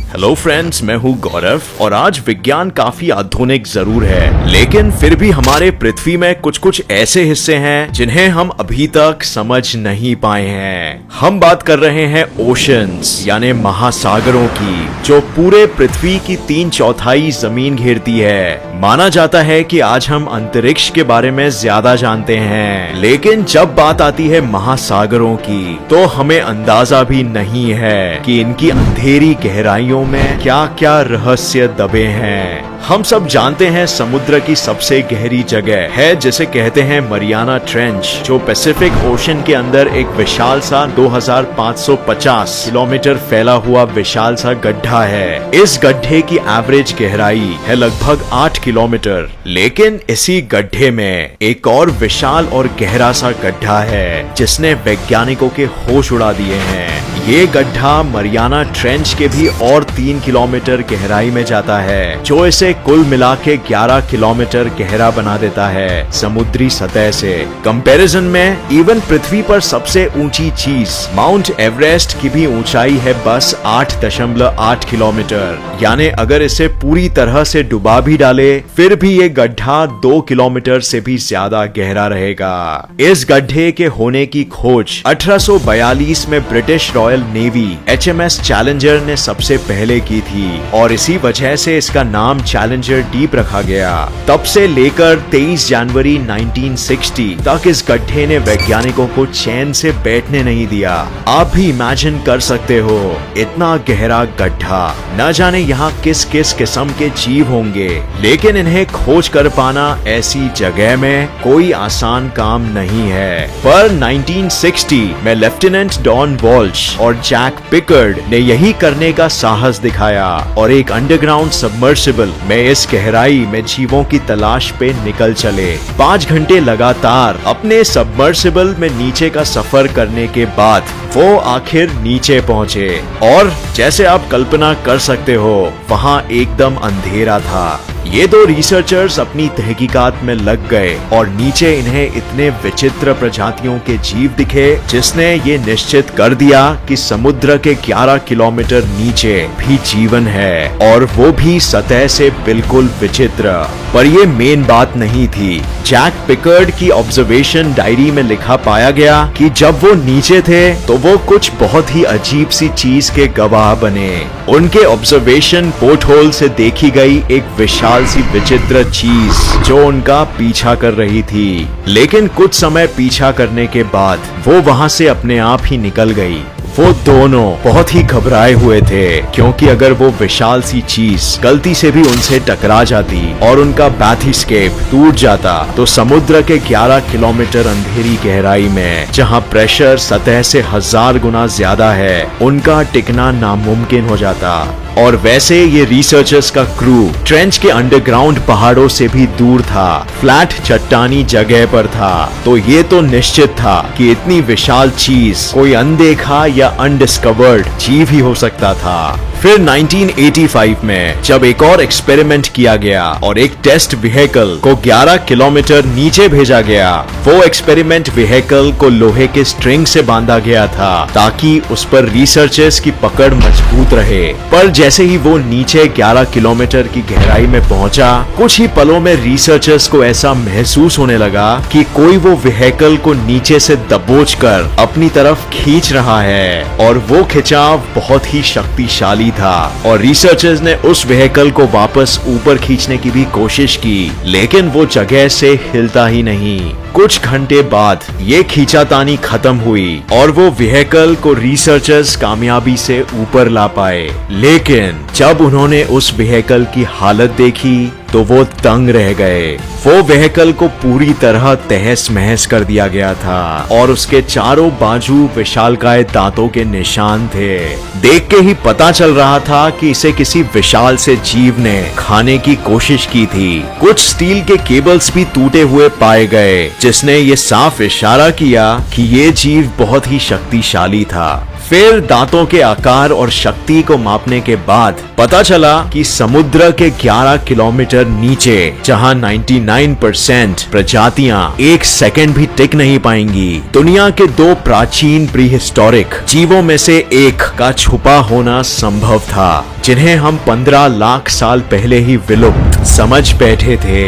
Hello friends, मैं हूँ गौरव और आज विज्ञान काफी आधुनिक जरूर है, लेकिन फिर भी हमारे पृथ्वी में कुछ कुछ ऐसे हिस्से हैं जिन्हें हम अभी तक समझ नहीं पाए हैं। हम बात कर रहे हैं ओशंस यानी महासागरों की, जो पूरे पृथ्वी की 3/4 जमीन घेरती है। माना जाता है कि आज हम अंतरिक्ष के बारे में ज्यादा जानते हैं, लेकिन जब बात आती है महासागरों की तो हमें अंदाजा भी नहीं है कि इनकी अंधेरी गहराइयों में क्या क्या रहस्य दबे हैं। हम सब जानते हैं समुद्र की सबसे गहरी जगह है जिसे कहते हैं मरियाना ट्रेंच, जो पैसिफिक ओशन के अंदर एक विशाल सा 2550 किलोमीटर फैला हुआ विशाल सा गड्ढा है। इस गड्ढे की एवरेज गहराई है लगभग 8 किलोमीटर, लेकिन इसी गड्ढे में एक और विशाल और गहरा सा गड्ढा है जिसने वैज्ञानिकों के होश उड़ा दिए हैं। ये गड्ढा मरियाना ट्रेंच के भी और 3 किलोमीटर गहराई में जाता है, जो इसे कुल मिला के 11 किलोमीटर गहरा बना देता है समुद्री सतह से। कंपैरिजन में इवन पृथ्वी पर सबसे ऊंची चीज माउंट एवरेस्ट की भी ऊंचाई है बस 8.8 किलोमीटर, यानी अगर इसे पूरी तरह से डुबा भी डाले फिर भी ये गड्ढा 2 किलोमीटर से भी ज्यादा गहरा रहेगा। इस गड्ढे के होने की खोज 1842 में British royal navy HMS challenger ने सबसे पहले की थी और इसी वजह से इसका नाम चैलेंजर डीप रखा गया। तब से लेकर 23 जनवरी 1960 तक इस गड्ढे ने वैज्ञानिकों को चैन से बैठने नहीं दिया। आप भी इमेजिन कर सकते हो इतना गहरा गड्ढा, न जाने यहाँ किस किस किस्म के जीव होंगे, लेकिन इन्हें खोज कर पाना ऐसी जगह में कोई आसान काम नहीं है। पर 1960 में लेफ्टिनेंट डॉन वॉल्श और जैक पिकर्ड ने यही करने का साहस दिखाया और एक अंडरग्राउंड सबमर्सिबल में इस गहराई में जीवों की तलाश पे निकल चले। 5 घंटे लगातार अपने सबमर्सिबल में नीचे का सफर करने के बाद वो आखिर नीचे पहुंचे और जैसे आप कल्पना कर सकते हो वहां एकदम अंधेरा था। ये दो रिसर्चर्स अपनी तहकीकात में लग गए और नीचे इन्हें इतने विचित्र प्रजातियों के जीव दिखे जिसने ये निश्चित कर दिया कि समुद्र के 11 किलोमीटर नीचे भी जीवन है, और वो भी सतह से बिल्कुल विचित्र। पर ये मेन बात नहीं थी। जैक पिकर्ड की ऑब्जर्वेशन डायरी में लिखा पाया गया कि जब वो नीचे थे तो वो कुछ बहुत ही अजीब सी चीज के गवाह बने। उनके ऑब्जर्वेशन पोर्ट होल से देखी गई एक विशाल सी विचित्र चीज जो उनका पीछा कर रही थी, लेकिन कुछ समय पीछा करने के बाद वो वहां से अपने आप ही निकल गई। वो दोनों बहुत ही घबराए हुए थे क्योंकि अगर वो विशाल सी चीज गलती से भी उनसे टकरा जाती और उनका बैथिस्केप टूट जाता तो समुद्र के 11 किलोमीटर अंधेरी गहराई में जहां प्रेशर सतह से 1000 गुना ज्यादा है, उनका टिकना नामुमकिन हो जाता। और वैसे ये रिसर्चर्स का क्रू ट्रेंच के अंडरग्राउंड पहाड़ों से भी दूर था, फ्लैट चट्टानी जगह पर था, तो ये तो निश्चित था कि इतनी विशाल चीज कोई अनदेखा या अनडिस्कवर्ड जीव ही हो सकता था। फिर 1985 में जब एक और एक्सपेरिमेंट किया गया और एक टेस्ट व्हीकल को 11 किलोमीटर नीचे भेजा गया। वो एक्सपेरिमेंट व्हीकल को लोहे के स्ट्रिंग से बांधा गया था ताकि उस पर रिसर्चर्स की पकड़ मजबूत रहे। पर जैसे ही वो नीचे 11 किलोमीटर की गहराई में पहुंचा, कुछ ही पलों में रिसर्चर्स को ऐसा महसूस होने लगा कि कोई वो व्हीकल को नीचे से दबोच कर अपनी तरफ खींच रहा है, और वो खिंचाव बहुत ही शक्तिशाली था। और रिसर्चर्स ने उस व्हीकल को वापस ऊपर खींचने की भी कोशिश की, लेकिन वो जगह से हिलता ही नहीं। कुछ घंटे बाद ये खींचातानी खत्म हुई और वो व्हीकल को रिसर्चर्स कामयाबी से ऊपर ला पाए, लेकिन जब उन्होंने उस व्हीकल की हालत देखी तो वो तंग रह गए। वो व्हीकल को पूरी तरह तहस महस कर दिया गया था और उसके चारों बाजू विशालकाय दांतों के निशान थे। देख के ही पता चल रहा था कि इसे किसी विशाल से जीव ने खाने की कोशिश की थी। कुछ स्टील के केबल्स भी टूटे हुए पाए गए, जिसने ये साफ इशारा किया कि ये जीव बहुत ही शक्तिशाली था। फिर दांतों के आकार और शक्ति को मापने के बाद पता चला कि समुद्र के 11 किलोमीटर नीचे, जहां 99% प्रजातियां 1 सेकंड भी टिक नहीं पाएंगी, दुनिया के 2 प्राचीन प्रीहिस्टोरिक जीवों में से एक का छुपा होना संभव था, जिन्हें हम 15 लाख साल पहले ही विलुप्त समझ बैठे थे।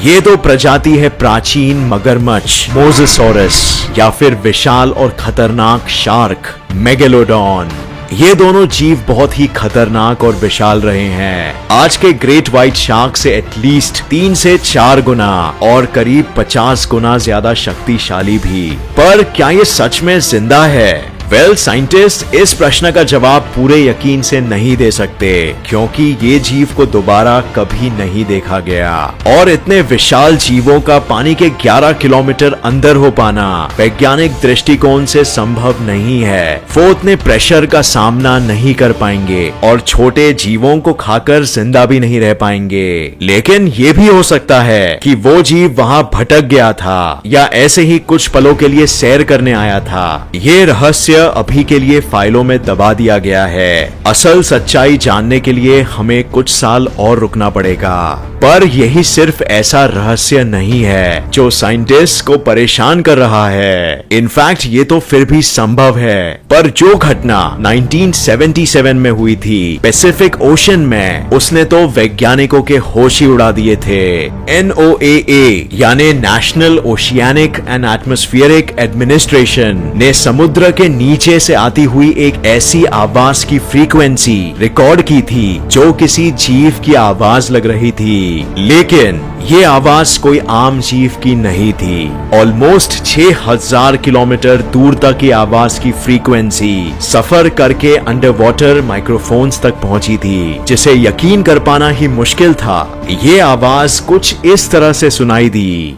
ये 2 प्रजाति है प्राचीन मगरमच्छ मोज़ेसॉरस या फिर विशाल और खतरनाक शार्क मेगेलोडॉन। ये दोनों जीव बहुत ही खतरनाक और विशाल रहे हैं। आज के ग्रेट व्हाइट शार्क से एटलीस्ट 3 से 4 गुना और करीब 50 गुना ज्यादा शक्तिशाली भी। पर क्या ये सच में जिंदा है? वेल, साइंटिस्ट इस प्रश्न का जवाब पूरे यकीन से नहीं दे सकते, क्योंकि ये जीव को दोबारा कभी नहीं देखा गया और इतने विशाल जीवों का पानी के 11 किलोमीटर अंदर हो पाना वैज्ञानिक दृष्टिकोण से संभव नहीं है। वो उतने प्रेशर का सामना नहीं कर पाएंगे और छोटे जीवों को खाकर जिंदा भी नहीं रह पाएंगे। लेकिन ये भी हो सकता है कि वो जीव वहाँ भटक गया था या ऐसे ही कुछ पलों के लिए सैर करने आया था। ये रहस्य अभी के लिए फाइलों में दबा दिया गया है। असल सच्चाई जानने के लिए हमें कुछ साल और रुकना पड़ेगा। पर यही सिर्फ ऐसा रहस्य नहीं है जो साइंटिस्ट को परेशान कर रहा है। इनफैक्ट ये तो फिर भी संभव है। पर जो घटना 1977 में हुई थी पैसिफिक ओशन में, उसने तो वैज्ञानिकों के होश ही उड़ा दिए थे। NOAA यानी national oceanic and atmospheric administration ने समुद्र के नीचे से आती हुई एक ऐसी आवाज की फ्रीक्वेंसी रिकॉर्ड की थी जो किसी जीव की आवाज लग रही थी। लेकिन ये आवाज कोई आम जीव की नहीं थी। ऑलमोस्ट 6000 किलोमीटर दूर तक ये आवाज की फ्रीक्वेंसी सफर करके अंडर वाटर माइक्रोफोन्स तक पहुंची थी, जिसे यकीन कर पाना ही मुश्किल था। ये आवाज कुछ इस तरह से सुनाई दी।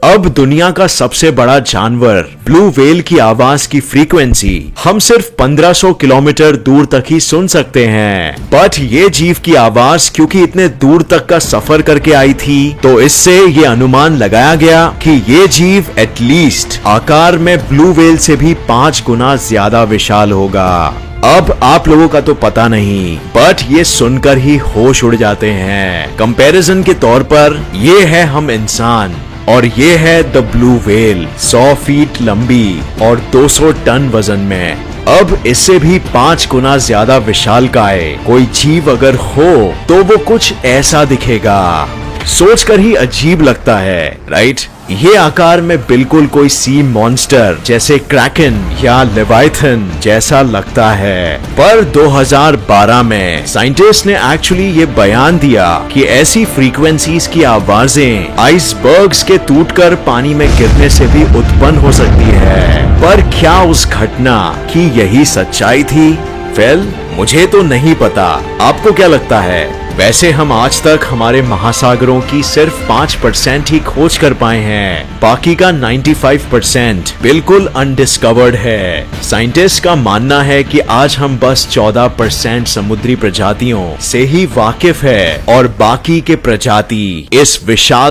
अब दुनिया का सबसे बड़ा जानवर ब्लू व्हेल की आवाज की फ्रीक्वेंसी हम सिर्फ 1500 किलोमीटर दूर तक ही सुन सकते हैं। बट ये जीव की आवाज क्योंकि इतने दूर तक का सफर करके आई थी, तो इससे ये अनुमान लगाया गया कि ये जीव एटलीस्ट आकार में ब्लू व्हेल से भी 5 गुना ज्यादा विशाल होगा। अब आप लोगों का तो पता नहीं, बट ये सुनकर ही होश उड़ जाते हैं। कंपैरिजन के तौर पर ये है हम इंसान और ये है द ब्लू व्हेल, 100 फीट लंबी और 200 टन वजन में। अब इससे भी 5 गुना ज्यादा विशालकाय कोई जीव अगर हो तो वो कुछ ऐसा दिखेगा। सोचकर ही अजीब लगता है, राइट? ये आकार में बिल्कुल कोई सी मॉन्स्टर जैसे क्रैकन या लेवाइथन जैसा लगता है। पर 2012 में साइंटिस्ट ने एक्चुअली ये बयान दिया कि ऐसी फ्रीक्वेंसीज की आवाजें आइसबर्ग्स के टूटकर पानी में गिरने से भी उत्पन्न हो सकती है। पर क्या उस घटना की यही सच्चाई थी? वेल, मुझे तो नहीं पता। आपको क्या लगता है? वैसे हम आज तक हमारे महासागरों की सिर्फ 5% ही खोज कर पाए हैं। बाकी का 95% बिल्कुल अनडिस्कवर्ड है। साइंटिस्ट का मानना है कि आज हम बस 14% समुद्री प्रजातियों से ही वाकिफ है और बाकी के प्रजाति इस विशाल